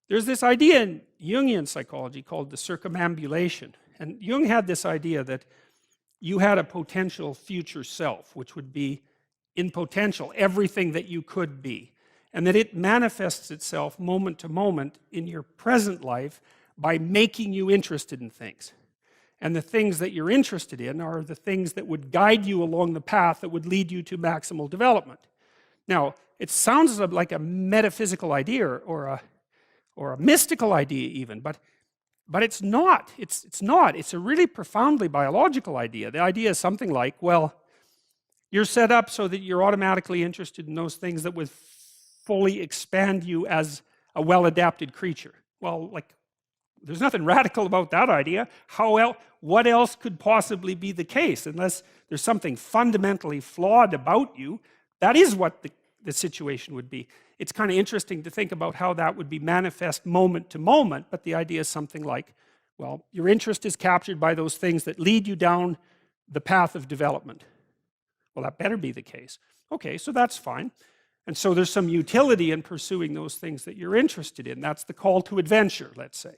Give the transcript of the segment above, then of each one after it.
there's this idea in Jungian psychology called the circumambulation. And Jung had this idea that you had a potential future self, which would be in potential everything that you could be. And that it manifests itself moment to moment in your present life by making you interested in things. And the things that you're interested in are the things that would guide you along the path that would lead you to maximal development. Now, it sounds like a metaphysical idea or a mystical idea even, but it's not. It's not. It's a really profoundly biological idea. The idea is something like, well, you're set up so that you're automatically interested in those things that would fully expand you as a well-adapted creature. Well, like, there's nothing radical about that idea. What else could possibly be the case? Unless there's something fundamentally flawed about you, that is what the situation would be. It's kind of interesting to think about how that would be manifest moment to moment, but the idea is something like, well, your interest is captured by those things that lead you down the path of development. Well, that better be the case. Okay, so that's fine. And so there's some utility in pursuing those things that you're interested in. That's the call to adventure, let's say.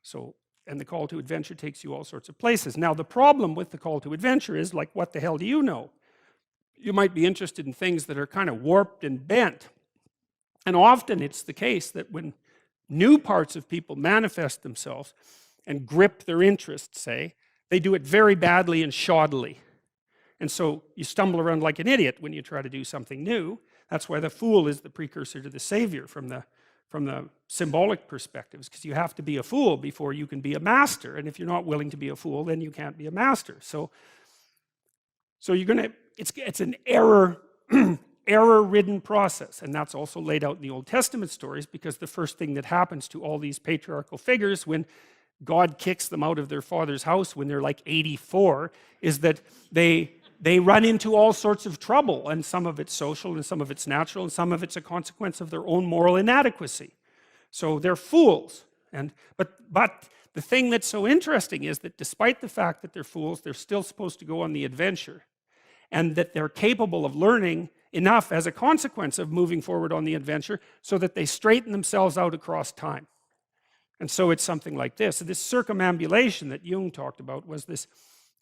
So, and the call to adventure takes you all sorts of places. Now, the problem with the call to adventure is, like, what the hell do you know? You might be interested in things that are kind of warped and bent. And often it's the case that when new parts of people manifest themselves and grip their interests, say, they do it very badly and shoddily. And so you stumble around like an idiot when you try to do something new. That's why the fool is the precursor to the savior from the symbolic perspectives, because you have to be a fool before you can be a master. And if you're not willing to be a fool, then you can't be a master. So you're going to, it's an error-ridden process. And that's also laid out in the Old Testament stories, because the first thing that happens to all these patriarchal figures when God kicks them out of their father's house when they're like 84 is that they run into all sorts of trouble, and some of it's social and some of it's natural and some of it's a consequence of their own moral inadequacy. So they're fools. But the thing that's so interesting is that despite the fact that they're fools, they're still supposed to go on the adventure, and that they're capable of learning enough as a consequence of moving forward on the adventure so that they straighten themselves out across time. And so it's something like this. So this circumambulation that Jung talked about was this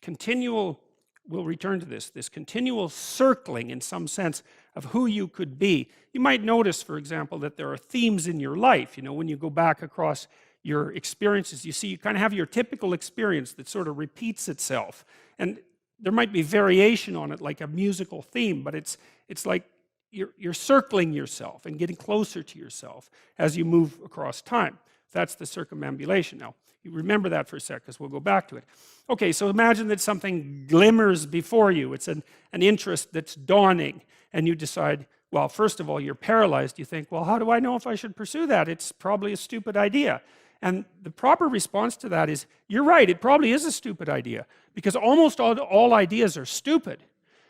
continual, we'll return to this continual circling in some sense of who you could be. You might notice, for example, that there are themes in your life. You know, when you go back across your experiences, you see you kind of have your typical experience that sort of repeats itself. And there might be variation on it, like a musical theme, but it's like you're circling yourself and getting closer to yourself as you move across time. That's the circumambulation. Now, you remember that for a sec, because we'll go back to it. Okay, so imagine that something glimmers before you. It's an interest that's dawning, and you decide, well, first of all, you're paralyzed. You think, well, how do I know if I should pursue that? It's probably a stupid idea. And the proper response to that is, you're right, it probably is a stupid idea, because almost all ideas are stupid.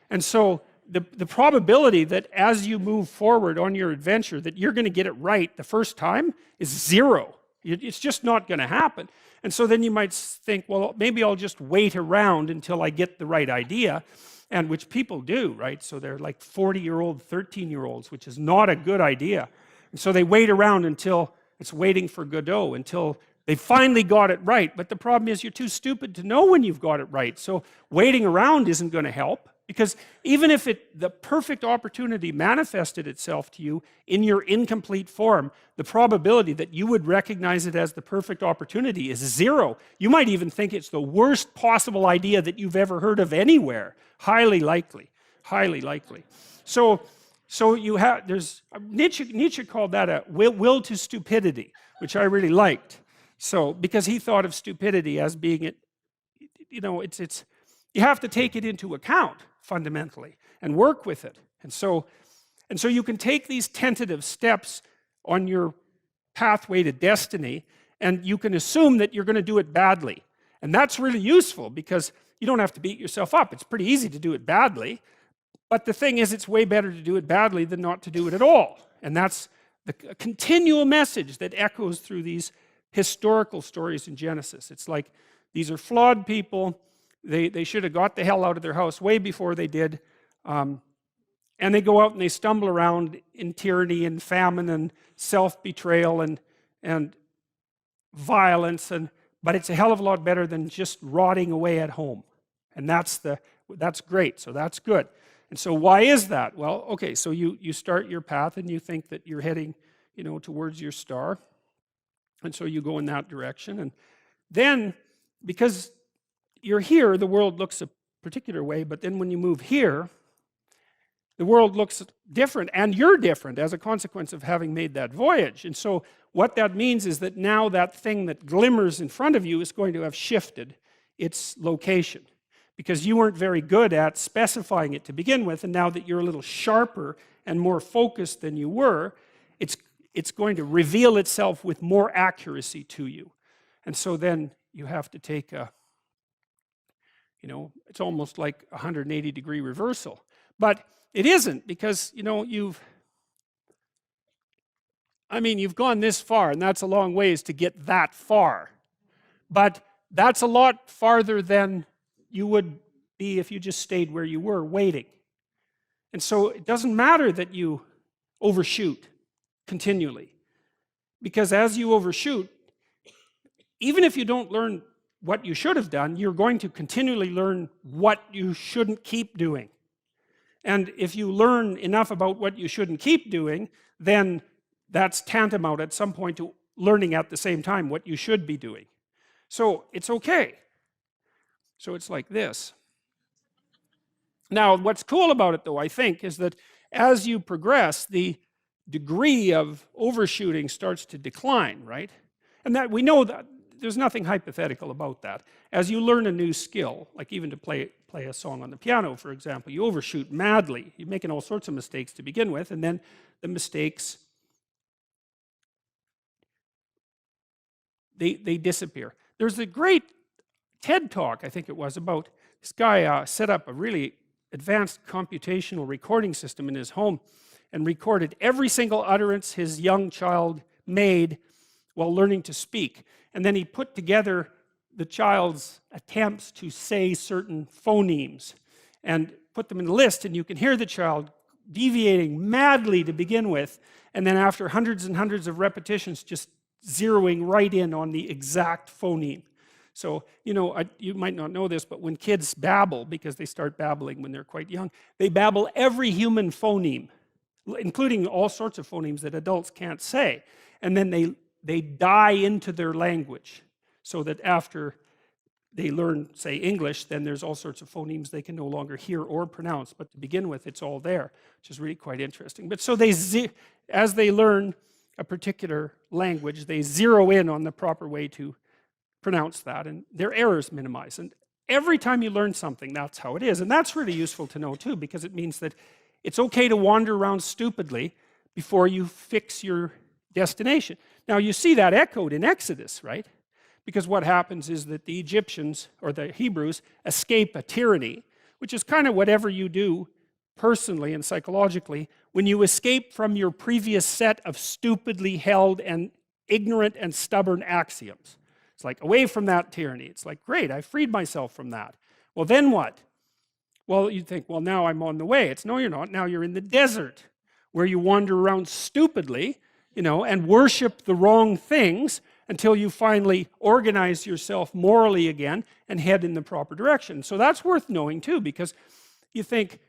And so the probability that as you move forward on your adventure that you're going to get it right the first time is zero. It's just not going to happen. And so then you might think, well, maybe I'll just wait around until I get the right idea, and which people do, right? So they're like 40-year-old, 13-year-olds, which is not a good idea. And so they wait around until it's waiting for Godot, until they finally got it right. But the problem is you're too stupid to know when you've got it right. So waiting around isn't going to help, because even if the perfect opportunity manifested itself to you in your incomplete form, the probability that you would recognize it as the perfect opportunity is zero. You might even think it's the worst possible idea that you've ever heard of anywhere. Highly likely. Highly likely. So you have, Nietzsche called that a will to stupidity, which I really liked. So, because he thought of stupidity as being, you have to take it into account fundamentally and work with it. And so you can take these tentative steps on your pathway to destiny, and you can assume that you're going to do it badly. And that's really useful, because you don't have to beat yourself up. It's pretty easy to do it badly. But the thing is, it's way better to do it badly than not to do it at all. And that's the continual message that echoes through these historical stories in Genesis. It's like, these are flawed people. They should have got the hell out of their house way before they did. And they go out and they stumble around in tyranny and famine and self-betrayal. And and violence, but it's a hell of a lot better than just rotting away at home. And that's great, so that's good. And so why is that? Well, okay, so you start your path and you think that you're heading, towards your star. And so you go in that direction. And then, because you're here, the world looks a particular way, but then when you move here, the world looks different, and you're different as a consequence of having made that voyage. And so what that means is that now that thing that glimmers in front of you is going to have shifted its location, because you weren't very good at specifying it to begin with, and now that you're a little sharper and more focused than you were, it's going to reveal itself with more accuracy to you. And so then you have to take it's almost like a 180-degree reversal. But it isn't, because, you've gone this far, and that's a long ways to get that far. But that's a lot farther than you would be if you just stayed where you were, waiting. And so it doesn't matter that you overshoot continually, because as you overshoot, even if you don't learn what you should have done, you're going to continually learn what you shouldn't keep doing. And if you learn enough about what you shouldn't keep doing, then that's tantamount at some point to learning at the same time what you should be doing. So it's okay. So it's like this. Now, what's cool about it, though, I think, is that as you progress, the degree of overshooting starts to decline, right? And that we know that there's nothing hypothetical about that. As you learn a new skill, like even to play a song on the piano, for example, you overshoot madly. You're making all sorts of mistakes to begin with, and then the mistakes, they disappear. There's a great TED talk, I think it was, about this guy set up a really advanced computational recording system in his home and recorded every single utterance his young child made while learning to speak. And then he put together the child's attempts to say certain phonemes and put them in the list, and you can hear the child deviating madly to begin with, and then after hundreds and hundreds of repetitions, just zeroing right in on the exact phoneme. So, you might not know this, but when kids babble, because they start babbling when they're quite young, they babble every human phoneme, including all sorts of phonemes that adults can't say. And then they die into their language, so that after they learn, say, English, then there's all sorts of phonemes they can no longer hear or pronounce. But to begin with, it's all there, which is really quite interesting. But so as they learn a particular language, they zero in on the proper way to pronounce that, and their errors minimize. And every time you learn something, that's how it is. And that's really useful to know, too, because it means that it's okay to wander around stupidly before you fix your destination. Now, you see that echoed in Exodus, right? Because what happens is that the Egyptians, or the Hebrews, escape a tyranny, which is kind of whatever you do personally and psychologically when you escape from your previous set of stupidly held and ignorant and stubborn axioms. It's like, away from that tyranny. It's like, great, I freed myself from that. Well, then what? Well, you'd think, well, now I'm on the way. It's, no, you're not. Now you're in the desert, where you wander around stupidly, and worship the wrong things until you finally organize yourself morally again and head in the proper direction. So that's worth knowing, too, because you think,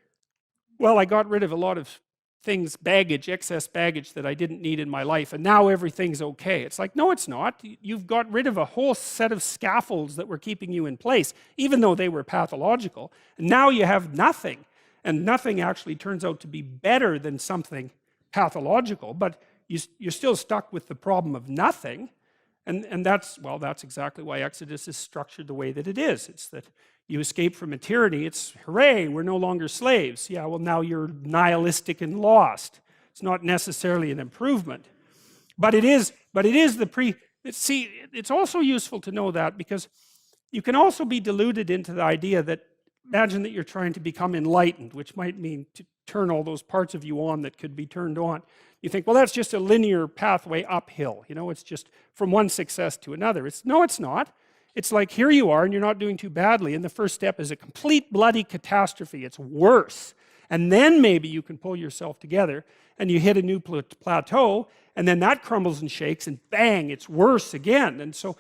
well, I got rid of a lot of things, excess baggage that I didn't need in my life, and now everything's okay. It's like, no, it's not. You've got rid of a whole set of scaffolds that were keeping you in place, even though they were pathological. And now you have nothing, and nothing actually turns out to be better than something pathological, but you're still stuck with the problem of nothing. And that's exactly why Exodus is structured the way that it is. It's that you escape from a tyranny. It's, hooray, we're no longer slaves. Yeah, well, now you're nihilistic and lost. It's not necessarily an improvement. But it is it's also useful to know that, because you can also be deluded into the idea that, imagine that you're trying to become enlightened, which might mean to turn all those parts of you on that could be turned on. You think, well, that's just a linear pathway uphill. It's just from one success to another. No, it's not. It's like, here you are, and you're not doing too badly, and the first step is a complete bloody catastrophe. It's worse. and then maybe you can pull yourself together and you hit a new plateau, and then that crumbles and shakes, and bang, it's worse again. And so,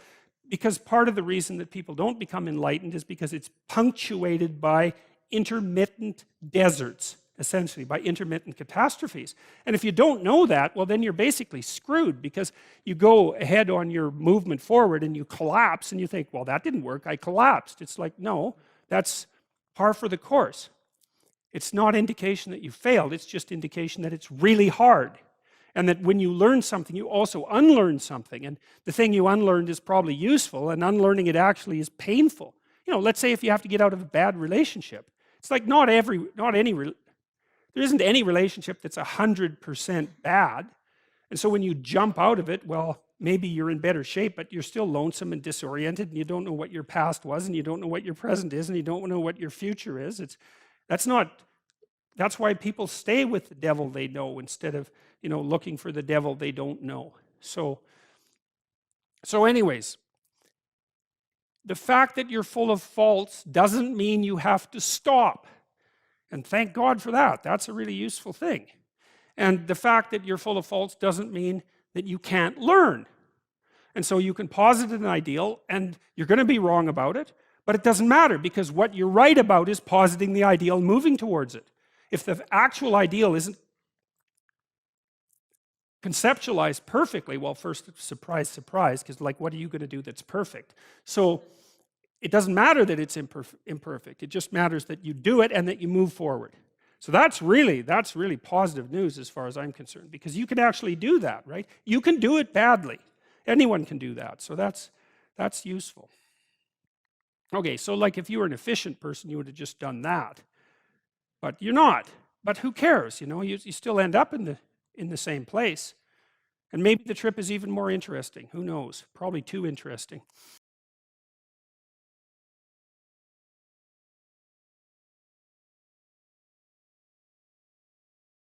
because part of the reason that people don't become enlightened is because it's punctuated by intermittent deserts, essentially, by intermittent catastrophes. And if you don't know that, well, then you're basically screwed, because you go ahead on your movement forward and you collapse and you think, well, that didn't work, I collapsed. It's like, no, that's par for the course. It's not indication that you failed, it's just indication that it's really hard. And that when you learn something, you also unlearn something. And the thing you unlearned is probably useful, and unlearning it actually is painful. You know, let's say if you have to get out of a bad relationship. It's like there isn't any relationship that's 100% bad. And so when you jump out of it, well, maybe you're in better shape, but you're still lonesome and disoriented, and you don't know what your past was, and you don't know what your present is, and you don't know what your future is. That's why people stay with the devil they know instead of, you know, looking for the devil they don't know. So anyways, the fact that you're full of faults doesn't mean you have to stop. And thank God for that. That's a really useful thing. And the fact that you're full of faults doesn't mean that you can't learn. And so you can posit an ideal, and you're going to be wrong about it, but it doesn't matter, because what you're right about is positing the ideal and moving towards it. If the actual ideal isn't conceptualized perfectly, well, first, surprise, surprise, because like, what are you going to do that's perfect? So it doesn't matter that it's imperfect. It just matters that you do it and that you move forward. So that's really positive news as far as I'm concerned, because you can actually do that, right? You can do it badly. Anyone can do that. So that's useful. Okay, so like if you were an efficient person, you would have just done that. But you're not. But who cares? You know, you still end up in the same place. And maybe the trip is even more interesting. Who knows? Probably too interesting.